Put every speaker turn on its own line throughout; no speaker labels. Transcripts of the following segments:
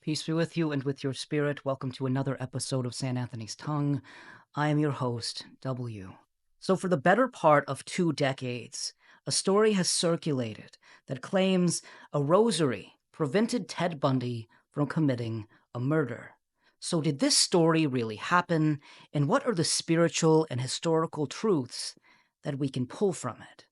Peace be with you and with your spirit. Welcome to another episode of St. Anthony's Tongue. I am your host, W. So, for the better part of 2 decades, a story has circulated that claims a rosary prevented Ted Bundy from committing a murder. So, did this story really happen? And what are the spiritual and historical truths that we can pull from it?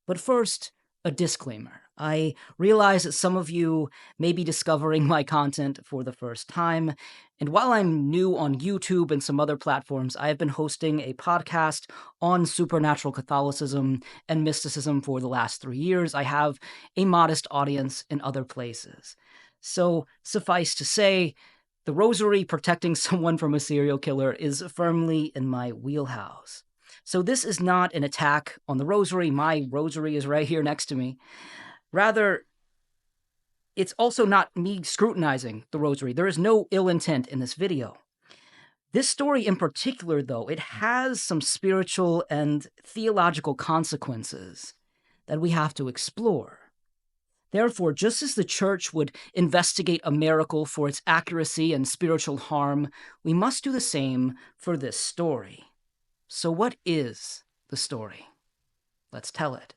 But first, a disclaimer. I realize that some of you may be discovering my content for the first time, and while I'm new on YouTube and some other platforms, I have been hosting a podcast on supernatural Catholicism and mysticism for the last 3 years. I have a modest audience in other places. So, suffice to say, the rosary protecting someone from a serial killer is firmly in my wheelhouse. So this is not an attack on the rosary. My rosary is right here next to me. Rather, it's also not me scrutinizing the rosary. There is no ill intent in this video. This story in particular, though, it has some spiritual and theological consequences that we have to explore. Therefore, just as the church would investigate a miracle for its accuracy and spiritual harm, we must do the same for this story. So what is the story? Let's tell it.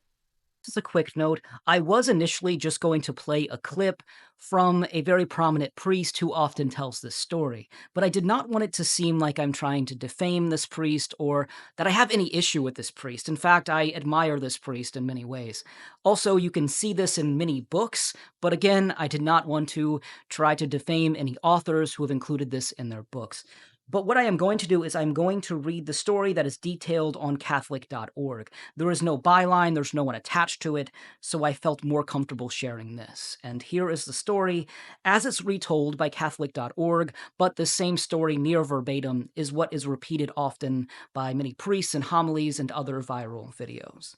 Just a quick note, I was initially just going to play a clip from a very prominent priest who often tells this story, but I did not want it to seem like I'm trying to defame this priest or that I have any issue with this priest. In fact, I admire this priest in many ways. Also, you can see this in many books, but again, I did not want to try to defame any authors who have included this in their books. But what I am going to do is I'm going to read the story that is detailed on Catholic.org. There is no byline, there's no one attached to it, so I felt more comfortable sharing this. And here is the story as it's retold by Catholic.org, but the same story near verbatim is what is repeated often by many priests in homilies and other viral videos.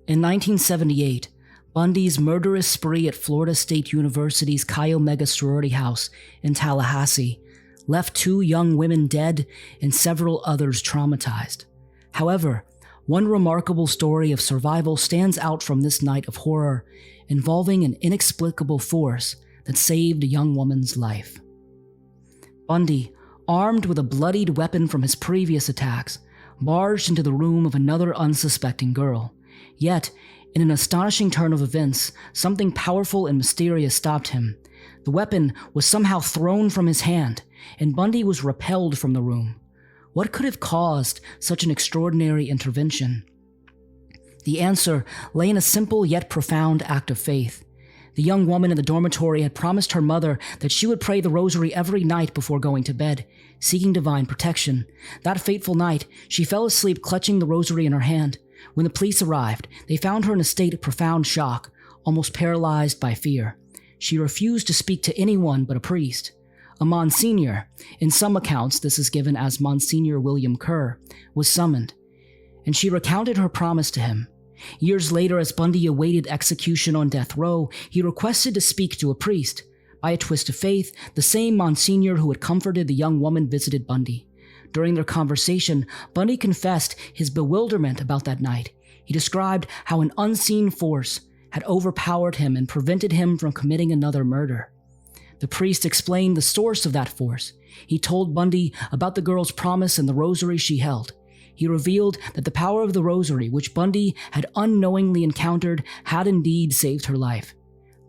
In 1978, Bundy's murderous spree at Florida State University's Chi Omega sorority house in Tallahassee left 2 young women dead and several others traumatized. However, one remarkable story of survival stands out from this night of horror, involving an inexplicable force that saved a young woman's life. Bundy, armed with a bloodied weapon from his previous attacks, barged into the room of another unsuspecting girl. Yet, in an astonishing turn of events, something powerful and mysterious stopped him. The weapon was somehow thrown from his hand, and Bundy was repelled from the room. What could have caused such an extraordinary intervention? The answer lay in a simple yet profound act of faith. The young woman in the dormitory had promised her mother that she would pray the rosary every night before going to bed, seeking divine protection. That fateful night, she fell asleep clutching the rosary in her hand. When the police arrived, they found her in a state of profound shock, almost paralyzed by fear. She refused to speak to anyone but a priest. A Monsignor, in some accounts this is given as Monsignor William Kerr, was summoned, and she recounted her promise to him. Years later, as Bundy awaited execution on death row, he requested to speak to a priest. By a twist of fate, the same Monsignor who had comforted the young woman visited Bundy. During their conversation, Bundy confessed his bewilderment about that night. He described how an unseen force had overpowered him and prevented him from committing another murder. The priest explained the source of that force. He told Bundy about the girl's promise and the rosary she held. He revealed that the power of the rosary, which Bundy had unknowingly encountered, had indeed saved her life.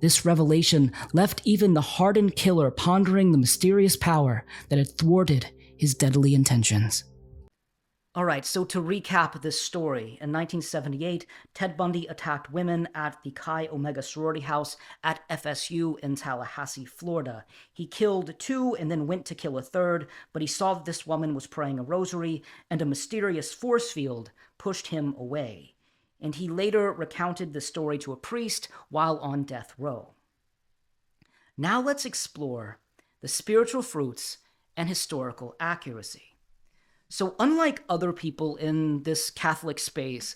This revelation left even the hardened killer pondering the mysterious power that had thwarted his deadly intentions. All right, so to recap this story, in 1978, Ted Bundy attacked women at the Chi Omega sorority house at FSU in Tallahassee, Florida. He killed 2 and then went to kill a 3rd, but he saw that this woman was praying a rosary, and a mysterious force field pushed him away. And he later recounted the story to a priest while on death row. Now let's explore the spiritual fruits and historical accuracy. So unlike other people in this Catholic space,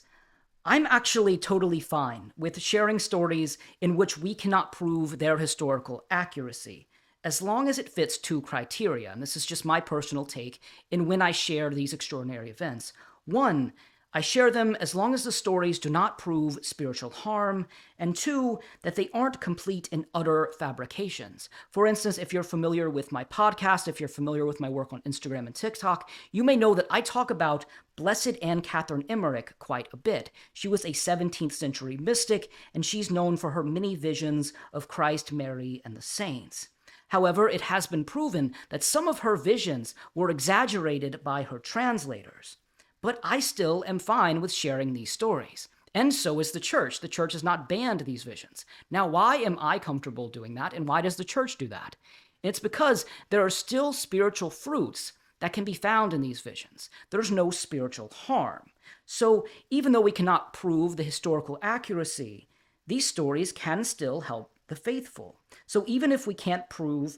I'm actually totally fine with sharing stories in which we cannot prove their historical accuracy, as long as it fits 2 criteria, and this is just my personal take in when I share these extraordinary events. 1, I share them as long as the stories do not prove spiritual harm, and two, that they aren't complete and utter fabrications. For instance, if you're familiar with my podcast, if you're familiar with my work on Instagram and TikTok, you may know that I talk about Blessed Anne Catherine Emmerich quite a bit. She was a 17th century mystic, and she's known for her many visions of Christ, Mary, and the saints. However, it has been proven that some of her visions were exaggerated by her translators. But I still am fine with sharing these stories. And so is the church. The church has not banned these visions. Now, why am I comfortable doing that, and why does the church do that? It's because there are still spiritual fruits that can be found in these visions. There's no spiritual harm. So even though we cannot prove the historical accuracy, these stories can still help the faithful. So even if we can't prove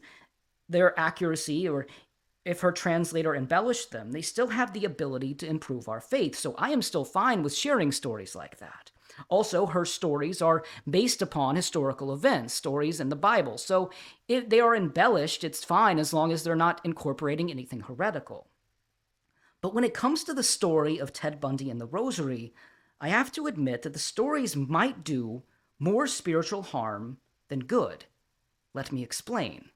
their accuracy, or if her translator embellished them, they still have the ability to improve our faith. So I am still fine with sharing stories like that. Also, her stories are based upon historical events, stories in the Bible. So if they are embellished, it's fine as long as they're not incorporating anything heretical. But when it comes to the story of Ted Bundy and the Rosary, I have to admit that the stories might do more spiritual harm than good. Let me explain.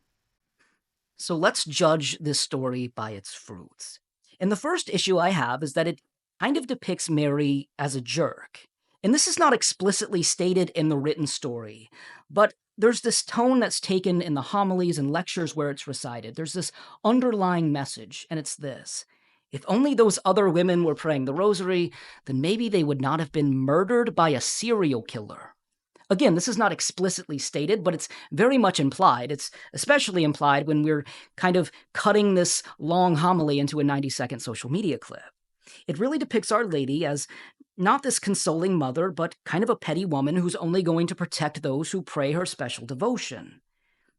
So let's judge this story by its fruits. And the first issue I have is that it kind of depicts Mary as a jerk. And this is not explicitly stated in the written story, but there's this tone that's taken in the homilies and lectures where it's recited. There's this underlying message, and it's this: if only those other women were praying the rosary, then maybe they would not have been murdered by a serial killer. Again, this is not explicitly stated, but it's very much implied. It's especially implied when we're kind of cutting this long homily into a 90-second social media clip. It really depicts Our Lady as not this consoling mother, but kind of a petty woman who's only going to protect those who pray her special devotion.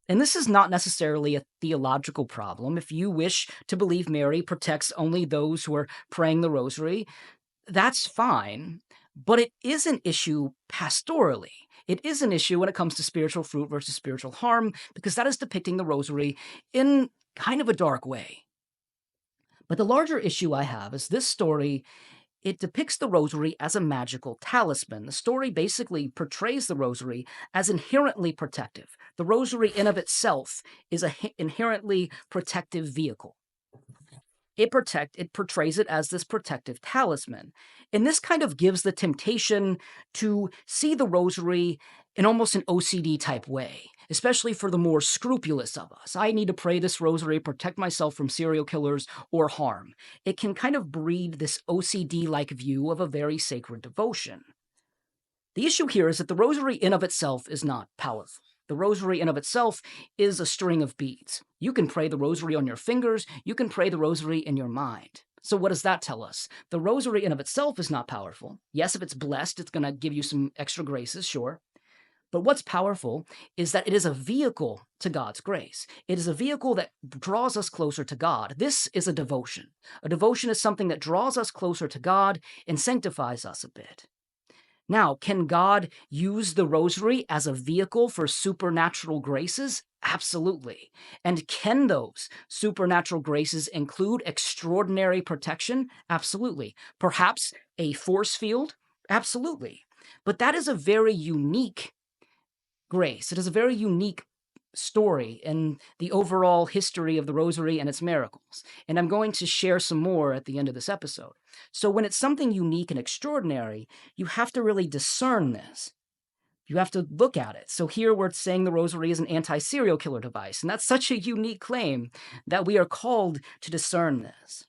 And this is not necessarily a theological problem. If you wish to believe Mary protects only those who are praying the rosary, that's fine, but it is an issue pastorally. It is an issue when it comes to spiritual fruit versus spiritual harm, because that is depicting the rosary in kind of a dark way. But the larger issue I have is this story. It depicts the rosary as a magical talisman. The story basically portrays the rosary as inherently protective. The rosary in of itself is an inherently protective vehicle. It portrays it as this protective talisman. And this kind of gives the temptation to see the rosary in almost an OCD type way, especially for the more scrupulous of us. I need to pray this rosary, protect myself from serial killers or harm. It can kind of breed this OCD-like view of a very sacred devotion. The issue here is that the rosary in of itself is not powerful. The rosary in of itself is a string of beads. You can pray the rosary on your fingers, you can pray the rosary in your mind. So what does that tell us? The rosary in of itself is not powerful. Yes, if it's blessed, it's going to give you some extra graces, sure. But what's powerful is that it is a vehicle to God's grace. It is a vehicle that draws us closer to God. This is a devotion. A devotion is something that draws us closer to God and sanctifies us a bit. Now, can God use the rosary as a vehicle for supernatural graces? Absolutely. And can those supernatural graces include extraordinary protection? Absolutely. Perhaps a force field? Absolutely. But that is a very unique grace. It is a very unique story in the overall history of the rosary and its miracles. And I'm going to share some more at the end of this episode. So when it's something unique and extraordinary, you have to really discern this. You have to look at it. So here we're saying the rosary is an anti-serial killer device, and that's such a unique claim that we are called to discern this.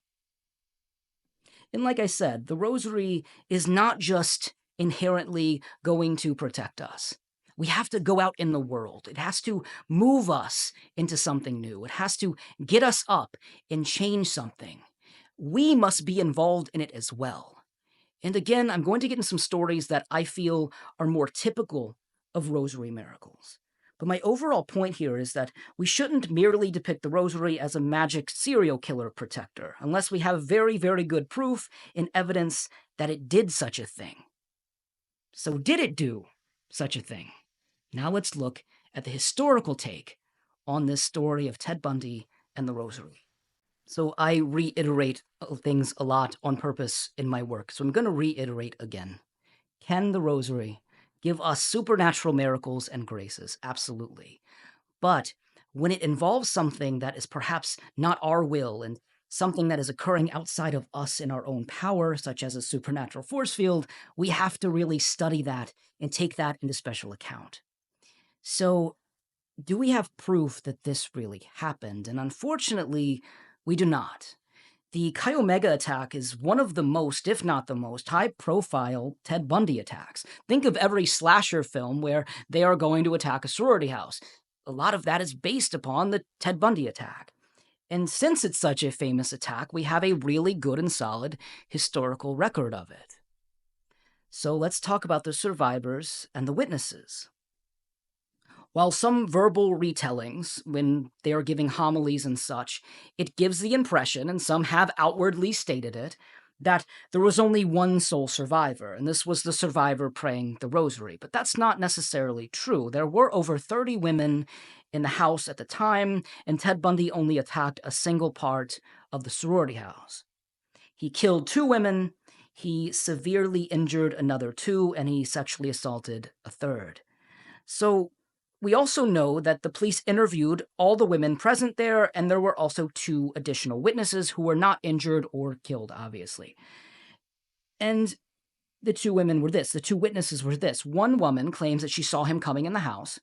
And like I said, the rosary is not just inherently going to protect us. We have to go out in the world. It has to move us into something new. It has to get us up and change something. We must be involved in it as well. And again, I'm going to get into some stories that I feel are more typical of rosary miracles. But my overall point here is that we shouldn't merely depict the rosary as a magic serial killer protector, unless we have very, very good proof and evidence that it did such a thing. So did it do such a thing? Now let's look at the historical take on this story of Ted Bundy and the rosary. So I reiterate things a lot on purpose in my work. So I'm going to reiterate again. Can the Rosary give us supernatural miracles and graces? Absolutely. But when it involves something that is perhaps not our will and something that is occurring outside of us in our own power, such as a supernatural force field, we have to really study that and take that into special account. So, do we have proof that this really happened? And unfortunately, we do not. The Chi Omega attack is one of the most, if not the most, high-profile Ted Bundy attacks. Think of every slasher film where they are going to attack a sorority house. A lot of that is based upon the Ted Bundy attack. And since it's such a famous attack, we have a really good and solid historical record of it. So let's talk about the survivors and the witnesses. While some verbal retellings, when they are giving homilies and such, it gives the impression, and some have outwardly stated it, that there was only one sole survivor, and this was the survivor praying the rosary. But that's not necessarily true. There were over 30 women in the house at the time, and Ted Bundy only attacked a single part of the sorority house. He killed 2 women, he severely injured another 2, and he sexually assaulted a third. So, we also know that the police interviewed all the women present there, and there were also 2 additional witnesses who were not injured or killed, obviously. And the 2 women were this. The 2 witnesses were this. One woman claims that she saw him coming in the house,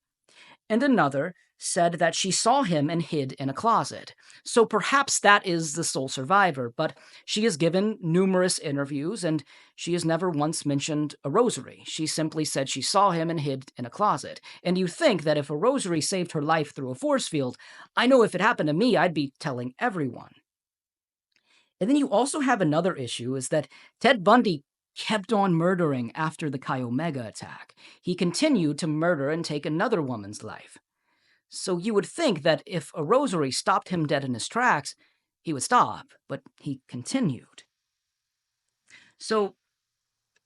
and another said that she saw him and hid in a closet. So perhaps that is the sole survivor, but she has given numerous interviews and she has never once mentioned a rosary. She simply said she saw him and hid in a closet. And you think that if a rosary saved her life through a force field, I know if it happened to me, I'd be telling everyone. And then you also have another issue, is that Ted Bundy kept on murdering after the Chi Omega attack. He continued to murder and take another woman's life. So you would think that if a rosary stopped him dead in his tracks, he would stop, but he continued. So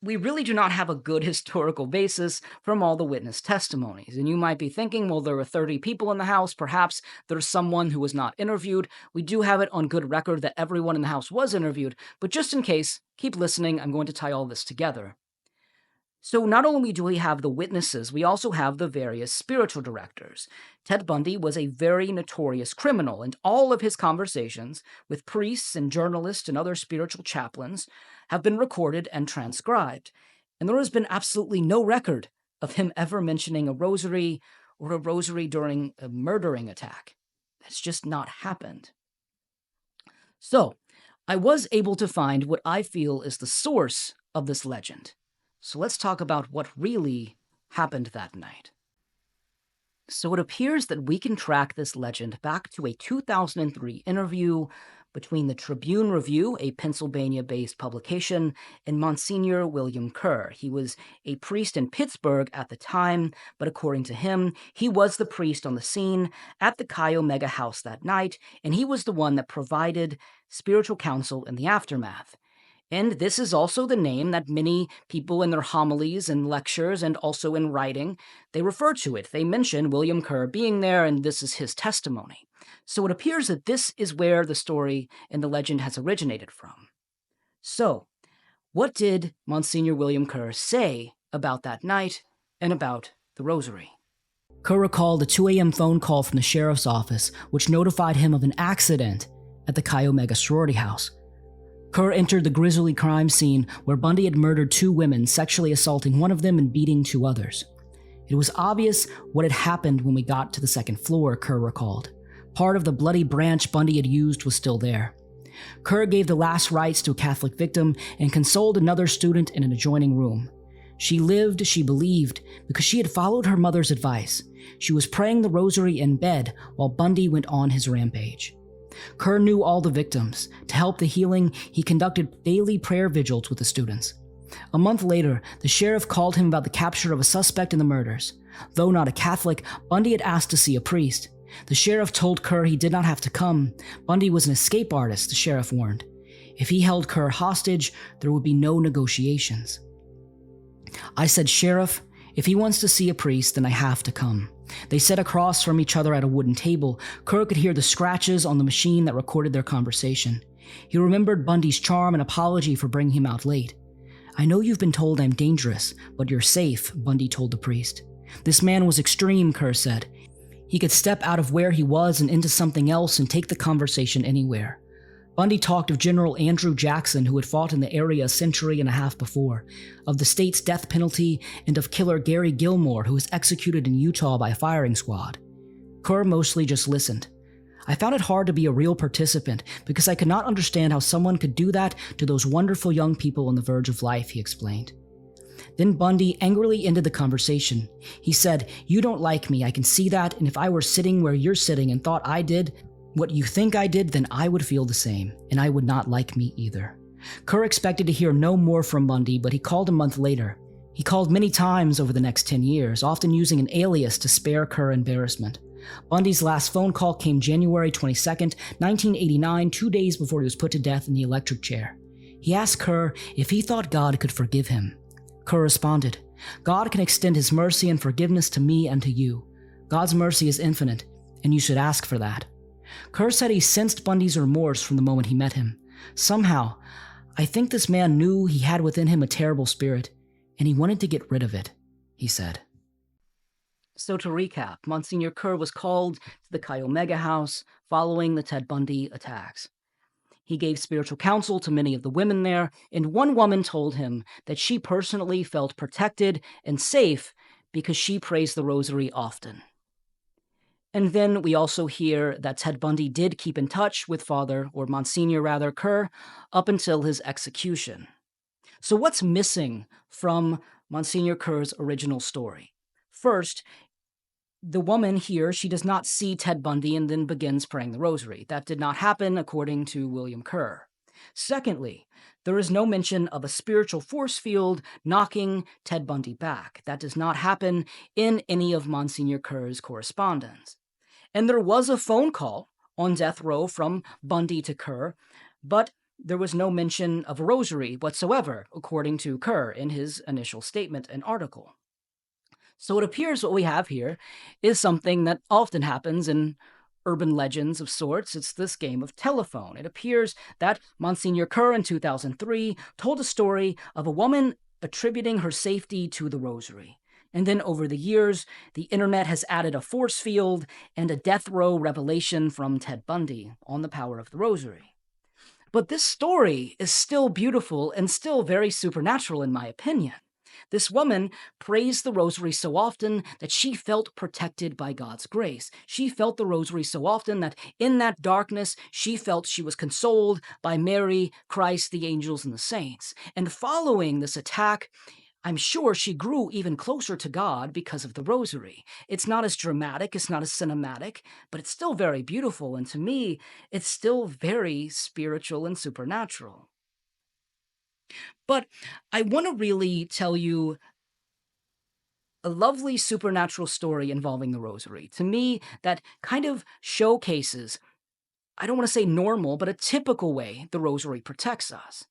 we really do not have a good historical basis from all the witness testimonies. And you might be thinking, well, there were 30 people in the house. Perhaps there's someone who was not interviewed. We do have it on good record that everyone in the house was interviewed. But just in case, keep listening. I'm going to tie all this together. So not only do we have the witnesses, we also have the various spiritual directors. Ted Bundy was a very notorious criminal, and all of his conversations with priests and journalists and other spiritual chaplains have been recorded and transcribed. And there has been absolutely no record of him ever mentioning a rosary or a rosary during a murdering attack. That's just not happened. So, I was able to find what I feel is the source of this legend. So let's talk about what really happened that night. So it appears that we can track this legend back to a 2003 interview between the Tribune Review, a Pennsylvania-based publication, and Monsignor William Kerr. He was a priest in Pittsburgh at the time, but according to him, he was the priest on the scene at the Chi Omega house that night, and he was the one that provided spiritual counsel in the aftermath. And this is also the name that many people in their homilies and lectures and also in writing, they refer to it. They mention William Kerr being there, and this is his testimony. So it appears that this is where the story and the legend has originated from. So, what did Monsignor William Kerr say about that night and about the rosary? Kerr recalled a 2 a.m. phone call from the sheriff's office, which notified him of an accident at the Chi Omega sorority house. Kerr entered the grisly crime scene where Bundy had murdered 2 women, sexually assaulting one of them and beating 2 others. It was obvious what had happened when we got to the 2nd floor, Kerr recalled. Part of the bloody branch Bundy had used was still there. Kerr gave the last rites to a Catholic victim and consoled another student in an adjoining room. She lived, she believed, because she had followed her mother's advice. She was praying the rosary in bed while Bundy went on his rampage. Kerr knew all the victims. To help the healing, he conducted daily prayer vigils with the students. A month later, the sheriff called him about the capture of a suspect in the murders. Though not a Catholic, Bundy had asked to see a priest. The sheriff told Kerr he did not have to come. Bundy was an escape artist, the sheriff warned. If he held Kerr hostage, there would be no negotiations. I said, "Sheriff, If he wants to see a priest, then I have to come. They sat across from each other at a wooden table. Kerr could hear the scratches on the machine that recorded their conversation. He remembered Bundy's charm and apology for bringing him out late. I know you've been told I'm dangerous, but you're safe, Bundy told the priest. This man was extreme, Kerr said. He could step out of where he was and into something else and take the conversation anywhere. Bundy talked of General Andrew Jackson, who had fought in the area a century and a half before, of the state's death penalty, and of killer Gary Gilmore, who was executed in Utah by a firing squad. Kerr mostly just listened. I found it hard to be a real participant because I could not understand how someone could do that to those wonderful young people on the verge of life, he explained. Then Bundy angrily ended the conversation. He said, You don't like me, I can see that, and if I were sitting where you're sitting and thought I did what you think I did, then I would feel the same, and I would not like me either. Kerr expected to hear no more from Bundy, but he called a month later. He called many times over the next 10 years, often using an alias to spare Kerr embarrassment. Bundy's last phone call came January 22nd, 1989, 2 days before he was put to death in the electric chair. He asked Kerr if he thought God could forgive him. Kerr responded, God can extend his mercy and forgiveness to me and to you. God's mercy is infinite, and you should ask for that. Kerr said he sensed Bundy's remorse from the moment he met him. Somehow, I think this man knew he had within him a terrible spirit, and he wanted to get rid of it, he said. So to recap, Monsignor Kerr was called to the Chi Omega house following the Ted Bundy attacks. He gave spiritual counsel to many of the women there, and one woman told him that she personally felt protected and safe because she prays the Rosary often. And then we also hear that Ted Bundy did keep in touch with Monsignor Kerr, up until his execution. So what's missing from Monsignor Kerr's original story? First, the woman here, she does not see Ted Bundy and then begins praying the Rosary. That did not happen, according to William Kerr. Secondly, there is no mention of a spiritual force field knocking Ted Bundy back. That does not happen in any of Monsignor Kerr's correspondence. And there was a phone call on death row from Bundy to Kerr, but there was no mention of a rosary whatsoever, according to Kerr in his initial statement and article. So it appears what we have here is something that often happens in urban legends of sorts. It's this game of telephone. It appears that Monsignor Kerr in 2003 told a story of a woman attributing her safety to the rosary. And then over the years, the internet has added a force field and a death row revelation from Ted Bundy on the power of the rosary. But this story is still beautiful and still very supernatural in my opinion. This woman praised the rosary so often that she felt protected by God's grace. She felt the rosary so often that in that darkness, she felt she was consoled by Mary, Christ, the angels, and the saints. And following this attack, I'm sure she grew even closer to God because of the rosary. It's not as dramatic, it's not as cinematic, but it's still very beautiful, and to me, it's still very spiritual and supernatural. But I want to really tell you a lovely supernatural story involving the rosary. To me, that kind of showcases, I don't want to say normal, but a typical way the rosary protects us.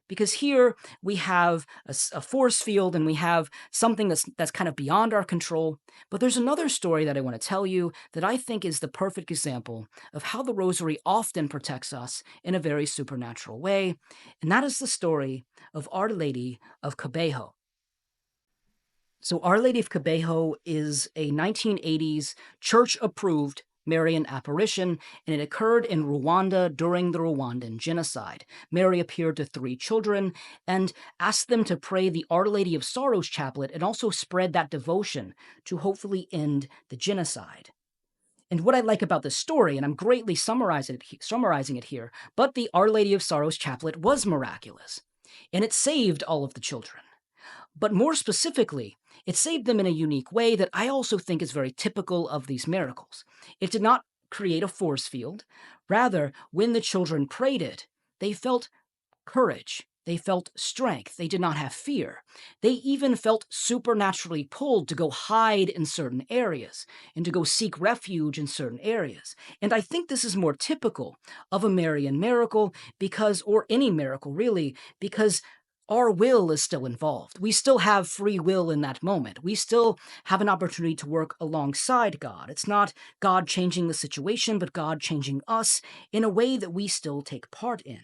Because here we have a force field and we have something that's kind of beyond our control. But there's another story that I want to tell you that I think is the perfect example of how the rosary often protects us in a very supernatural way. And that is the story of Our Lady of Kibeho. So Our Lady of Kibeho is a 1980s church-approved Marian apparition, and it occurred in Rwanda during the Rwandan genocide. Mary appeared to 3 children and asked them to pray the Our Lady of Sorrows chaplet and also spread that devotion to hopefully end the genocide. And what I like about this story, and I'm greatly summarizing it here, but the Our Lady of Sorrows chaplet was miraculous, and it saved all of the children. But more specifically, it saved them in a unique way that I also think is very typical of these miracles. It did not create a force field. Rather, when the children prayed it, they felt courage. They felt strength. They did not have fear. They even felt supernaturally pulled to go hide in certain areas and to go seek refuge in certain areas. And I think this is more typical of a Marian miracle or any miracle really, because our will is still involved. We still have free will in that moment. We still have an opportunity to work alongside God. It's not God changing the situation, but God changing us in a way that we still take part in.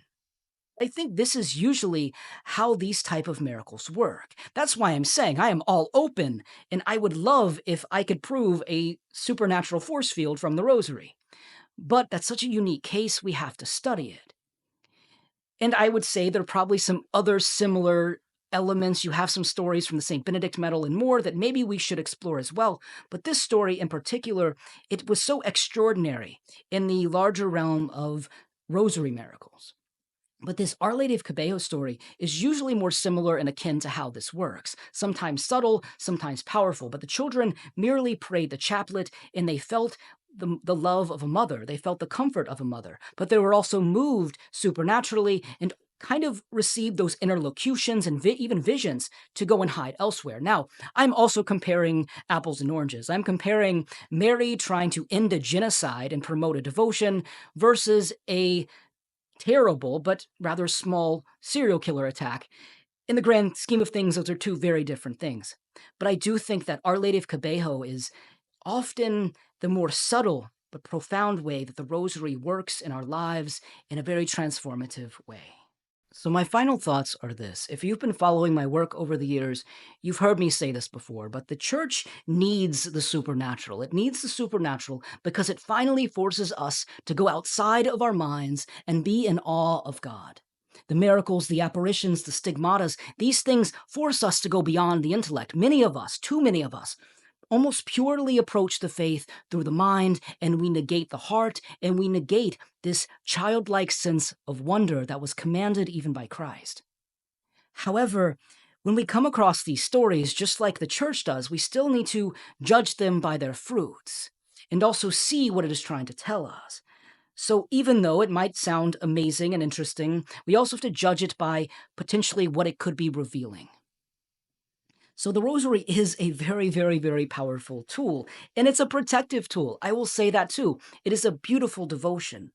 I think this is usually how these type of miracles work. That's why I'm saying I am all open, and I would love if I could prove a supernatural force field from the Rosary. But that's such a unique case, we have to study it. And I would say there are probably some other similar elements. You have some stories from the St. Benedict medal and more that maybe we should explore as well. But this story in particular, it was so extraordinary in the larger realm of rosary miracles. But this Our Lady of Cabello story is usually more similar and akin to how this works. Sometimes subtle, sometimes powerful. But the children merely prayed the chaplet and they felt the love of a mother. They felt the comfort of a mother. But they were also moved supernaturally and kind of received those interlocutions and even visions to go and hide elsewhere. Now, I'm also comparing apples and oranges. I'm comparing Mary trying to end a genocide and promote a devotion versus a terrible but rather small serial killer attack. In the grand scheme of things, those are two very different things. But I do think that Our Lady of Cabello is often the more subtle but profound way that the Rosary works in our lives in a very transformative way. So, my final thoughts are this. If you've been following my work over the years, you've heard me say this before, but the church needs the supernatural. It needs the supernatural because it finally forces us to go outside of our minds and be in awe of God. The miracles, the apparitions, the stigmatas, these things force us to go beyond the intellect. Many of us, too many of us, almost purely approach the faith through the mind, and we negate the heart, and we negate this childlike sense of wonder that was commanded even by Christ. However, when we come across these stories, just like the church does, we still need to judge them by their fruits and also see what it is trying to tell us. So even though it might sound amazing and interesting, we also have to judge it by potentially what it could be revealing. So the rosary is a very, very, very powerful tool, and it's a protective tool. I will say that too. It is a beautiful devotion,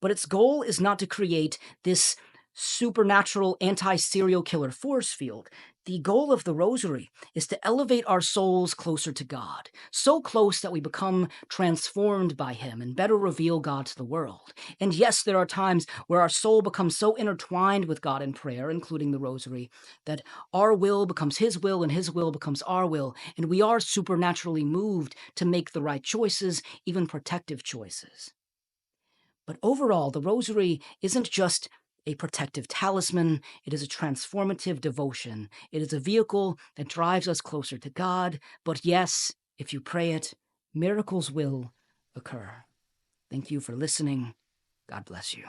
but its goal is not to create this supernatural anti-serial killer force field. The goal of the rosary is to elevate our souls closer to God, so close that we become transformed by Him and better reveal God to the world. And yes, there are times where our soul becomes so intertwined with God in prayer, including the rosary, that our will becomes His will and His will becomes our will, and we are supernaturally moved to make the right choices, even protective choices. But overall, the rosary isn't just a protective talisman, it is a transformative devotion. It is a vehicle that drives us closer to God, but yes, if you pray it, miracles will occur. Thank you for listening. God bless you.